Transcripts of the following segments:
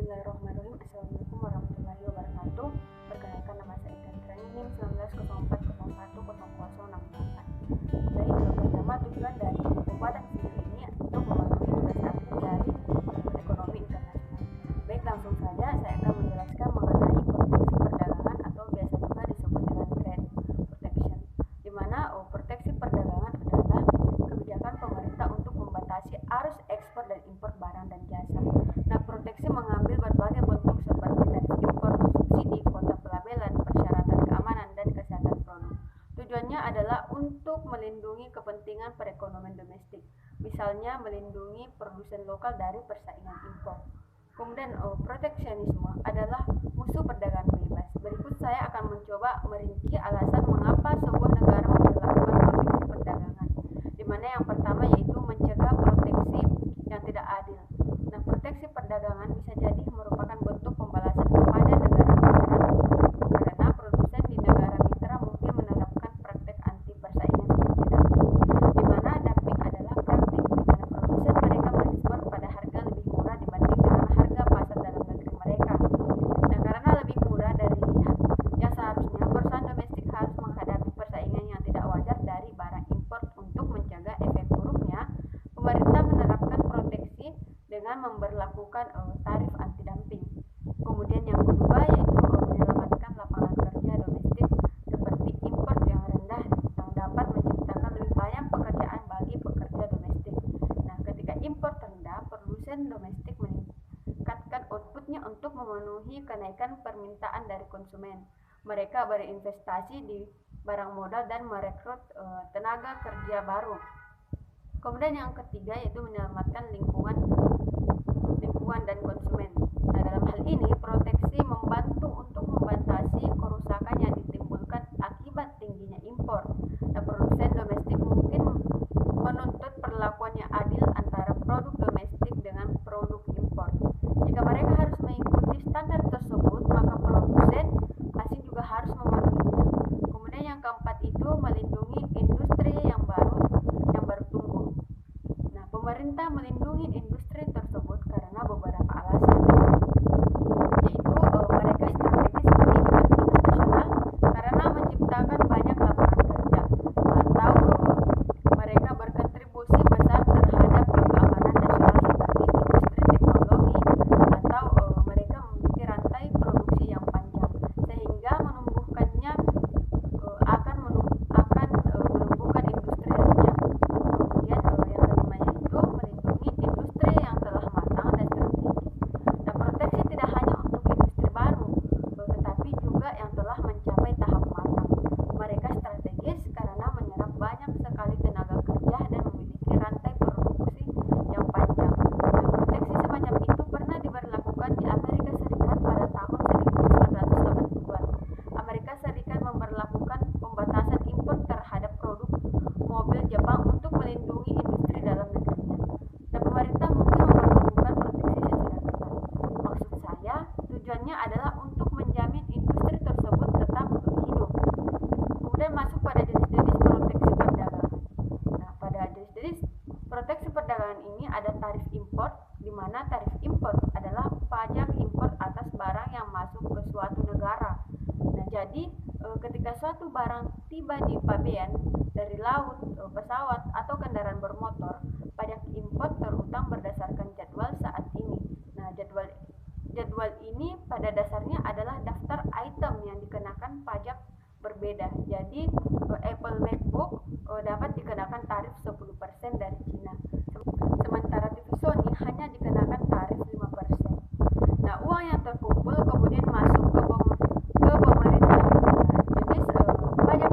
Bismillahirrahmanirrahim. Assalamualaikum warahmatullahi wabarakatuh. Perkenalkan, nama saya Intan NIM 1904010068. Baik, pertama tujuan dari pembuatan video ini untuk memenuhi tugas aktif dari ekonomi internasional. Baik, langsung saja saya akan menjelaskan mengenai proteksi perdagangan atau biasa juga disebut dengan trade protection, di mana proteksi perdagangan adalah kebijakan pemerintah untuk membatasi arus ekspor dan impor barang dan jasa. Nah, proteksi mengambil berbagai bentuk seperti tarif impor, subsidi, kuota pelabelan, persyaratan keamanan, dan kesehatan produk. Tujuannya adalah untuk melindungi kepentingan perekonomian domestik, misalnya melindungi produsen lokal dari persaingan impor. Kemudian, proteksionisme adalah musuh perdagangan bebas. Berikut saya akan mencoba merinci alasan mengapa sebuah negara memperlakukan proteksi perdagangan, di mana yang pertama yaitu mencegah proteksi yang tidak adil. Nah, proteksi perdagangan bisa jadi merupakan bentuk pembalasan kepada negara mitra, karena produsen di negara mitra mungkin menerapkan praktek anti persaingan seperti dumping, di mana dumping adalah praktik di mana produsen mereka mengekspor pada harga lebih murah dibanding dengan harga pasar dalam negeri mereka. Nah, karena lebih murah dari yang seharusnya, perusahaan domestik harus menghadapi persaingan yang tidak wajar dari barang impor. Untuk mencegah efek buruknya, pemerintah menerapkan proteksi dengan memberlakukan tarif anti dumping. Kemudian yang kedua yaitu menyelamatkan lapangan kerja domestik seperti impor yang rendah yang dapat menciptakan lebih banyak pekerjaan bagi pekerja domestik. Nah, ketika impor rendah, produsen domestik meningkatkan outputnya untuk memenuhi kenaikan permintaan dari konsumen. Mereka berinvestasi di barang modal dan merekrut tenaga kerja baru. Kemudian yang ketiga yaitu menyelamatkan lingkungan dan konsumen. Nah, dalam hal ini proteksi membantu untuk membatasi kerusakan yang ditimbulkan akibat tingginya impor. Nah, produsen domestik mungkin menuntut perlakuan yang adil antara produk domestik dengan produk impor. Jika mereka harus mengikuti standar tersebut, maka produsen asing juga harus memenuhinya. Kemudian yang keempat itu melindungi industri yang baru tumbuh. Nah, pemerintah melindungi industri tersebut karena beberapa alasan, yaitu mereka strategis bagi kepentingan nasional karena menciptakan banyak lapangan kerja, atau mereka berkontribusi besar terhadap keamanan nasional seperti industri teknologi, atau mereka memiliki rantai produksi yang panjang sehingga menumbuhkannya akan menumbuhkan industri lainnya. Kemudian yang kelima yaitu melindungi industri yang telah matang dan strategis. Nah, proteksi tidak hanya untuk industri baru, tetapi juga yang telah mencapai tahap matang. Mereka strategis karena menyerap banyak sekali tenaga kerja dan memiliki rantai produksi yang panjang. Nah, proteksi semacam itu pernah diberlakukan di Amerika Serikat pada tahun 1980-an. Amerika Serikat memberlakukan pembatasan impor terhadap produk mobil Jepang untuk melindungi industri dalam negerinya. Dan pemerintah mungkin memperlakukan proteksi secara ketat. Maksud saya, tujuannya adalah untuk menjamin industri tersebut tetap hidup. Kemudian masuk pada jenis-jenis proteksi perdagangan. Nah, pada jenis-jenis proteksi perdagangan ini ada tarif impor, di mana tarif impor adalah pajak impor atas barang yang masuk ke suatu negara. Nah, jadi ketika suatu barang tiba di pabean dari laut, pesawat, atau kendaraan bermotor, pajak impor terutang berdasarkan jadwal saat ini. Nah, jadwal ini pada dasarnya adalah daftar item yang dikenakan pajak berbeda. Jadi Apple MacBook dapat dikenakan tarif 10% dari Cina, sementara TV Sony hanya dikenakan tarif 5%. Nah, uang yang terkumpul kemudian masuk ke pemerintah. Jenis pajak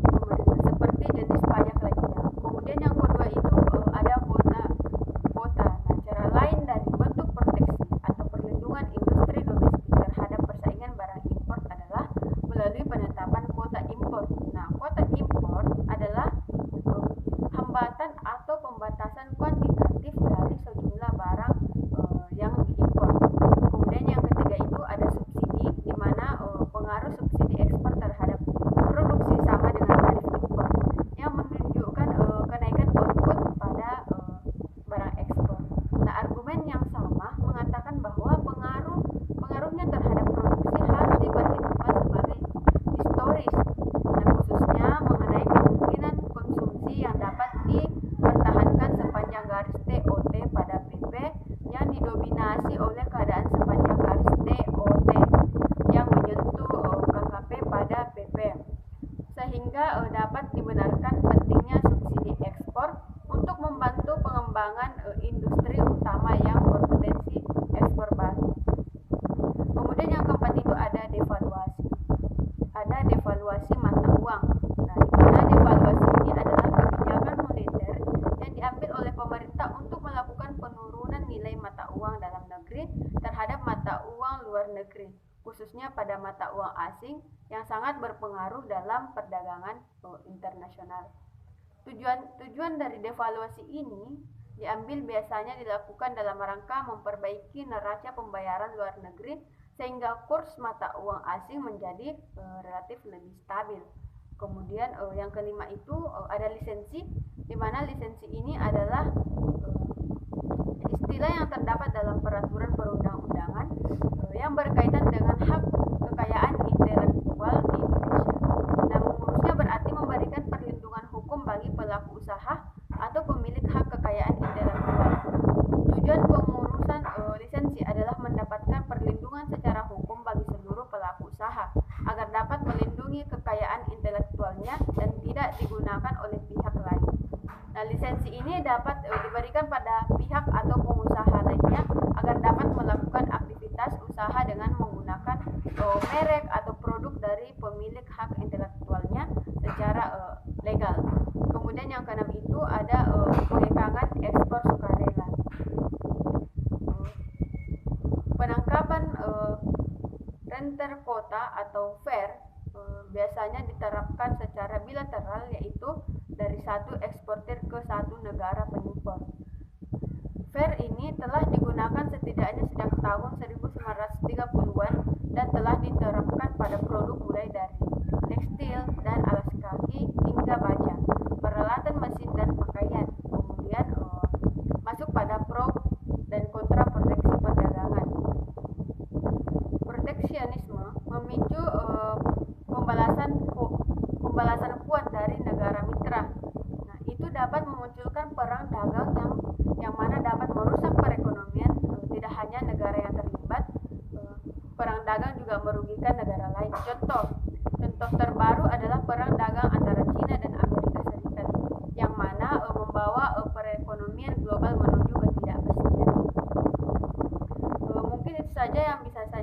pemerintah seperti jenis pajak lainnya. Kemudian yang kedua itu ada kuota. Nah, cara lain dari bentuk proteksi atau perlindungan industri domestik terhadap persaingan barang impor adalah melalui penetapan kuota impor. Nah, kuota impor adalah hambatan atau pembatasan kuantitatif dari sejumlah barang didominasi oleh keadaan sepanjang garis TOT yang menyentuh KKP pada PP, sehingga dapat dibenarkan pentingnya subsidi ekspor untuk membantu pengembangan industri utama yang berpotensi ekspor baru. Kemudian yang keempat itu ada devaluasi. Ada devaluasi mata uang. Nah, di mana devaluasi ini adalah kebijakan moneter yang diambil oleh pemerintah untuk melakukan penurunan nilai mata uang dalam negeri terhadap mata uang luar negeri, khususnya pada mata uang asing yang sangat berpengaruh dalam perdagangan internasional. Tujuan dari devaluasi ini diambil biasanya dilakukan dalam rangka memperbaiki neraca pembayaran luar negeri sehingga kurs mata uang asing menjadi relatif lebih stabil. Kemudian yang kelima itu ada lisensi, di mana lisensi ini adalah istilah yang terdapat dalam peraturan perundang-undangan yang berkaitan dengan hak kekayaan intelektual di Indonesia. Nah, mengurusnya berarti memberikan perlindungan hukum bagi pelaku usaha atau pemilik hak kekayaan intelektual. Tujuan pengurusan lisensi adalah mendapatkan perlindungan secara hukum bagi seluruh pelaku usaha agar dapat melindungi kekayaan intelektualnya dan tidak digunakan oleh pihak lain. Nah, lisensi ini dapat diberikan pada pihak atau pengusaha lainnya agar dapat melakukan aktivitas usaha dengan menggunakan merek atau produk dari pemilik hak intelektualnya secara legal. Kemudian yang keenam itu ada pengekangan ekspor sukarela. Penangkapan renter quota atau FAIR biasanya diterapkan secara bilateral, yaitu dari satu eksportir ke satu negara pengimpor. FAIR ini telah digunakan setidaknya sejak tahun 1930-an dan telah diterapkan pada produk mulai dari tekstil dan alas kaki hingga baja, peralatan mesin dan pakaian. Kemudian masuk pada pro dan kontra proteksi perdagangan. Proteksionisme memicu pembalasan kuat dari negara mitra. Nah, itu dapat memunculkan perang dagang yang mana dapat merusak perekonomian tidak hanya negara yang terlibat. Perang dagang juga merugikan negara lain. Contoh terbaru adalah perang dagang antara China dan Amerika Serikat yang mana membawa perekonomian global menuju ketidakpastian. Mungkin itu saja yang bisa saya